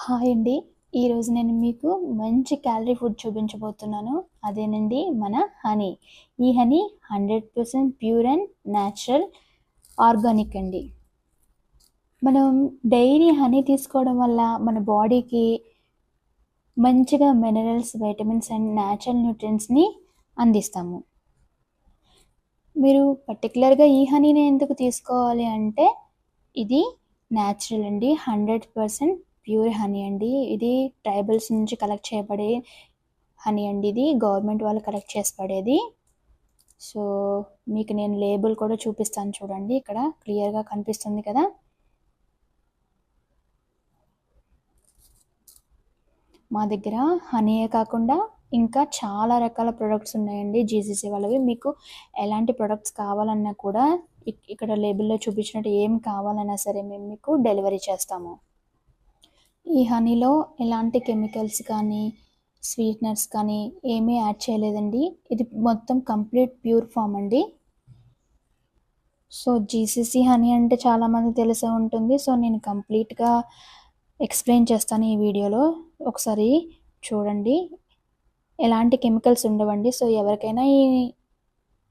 Hi అండి. ఈరోజు నేను మీకు మంచి క్యాలరీ ఫుడ్ చూపించబోతున్నాను. అదేనండి మన హనీ. ఈ honey 100% pure and natural organic అండి. మనం డైలీ హనీ తీసుకోవడం వల్ల మన బాడీకి మంచిగా మినరల్స్, వైటమిన్స్ అండ్ న్యాచురల్ న్యూట్రియంట్స్‌ని అందిస్తాము. మీరు పర్టిక్యులర్‌గా ఈ హనీనే ఎందుకు తీసుకోవాలి అంటే ఇది న్యాచురల్ అండి. 100% ప్యూర్ హనీ అండి. ఇది ట్రైబల్స్ నుంచి కలెక్ట్ చేయబడే హనీ అండి. ఇది గవర్నమెంట్ వాళ్ళు కలెక్ట్ చేసి పడేది. సో, మీకు నేను లేబుల్ కూడా చూపిస్తాను చూడండి. ఇక్కడ క్లియర్‌గా కనిపిస్తుంది కదా! మా దగ్గర హనీయే కాకుండా ఇంకా చాలా రకాల ప్రొడక్ట్స్ ఉన్నాయండి జీసీసీ వాళ్ళవి. మీకు ఎలాంటి ప్రొడక్ట్స్ కావాలన్నా కూడా ఇక్కడ లేబుల్‌లో చూపించినట్టు ఏం కావాలన్నా సరే మేము మీకు డెలివరీ చేస్తాము. ఈ హనీలో ఎలాంటి కెమికల్స్ కానీ, స్వీట్నర్స్ కానీ ఏమీ యాడ్ చేయలేదండి. ఇది మొత్తం కంప్లీట్ ప్యూర్ ఫామ్ అండి. సో, జీసీసీ హనీ అంటే చాలామంది తెలిసే ఉంటుంది. సో, నేను కంప్లీట్‌గా ఎక్స్‌ప్లెయిన్ చేస్తాను ఈ వీడియోలో. ఒకసారి చూడండి. ఎలాంటి కెమికల్స్ ఉండవండి. సో, ఎవరికైనా ఈ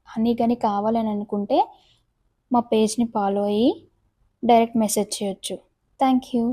హనీ గాని కావాలని అనుకుంటే మా పేజ్‌ని ఫాలో అయ్యి డైరెక్ట్ మెసేజ్ చేయొచ్చు. Thank you.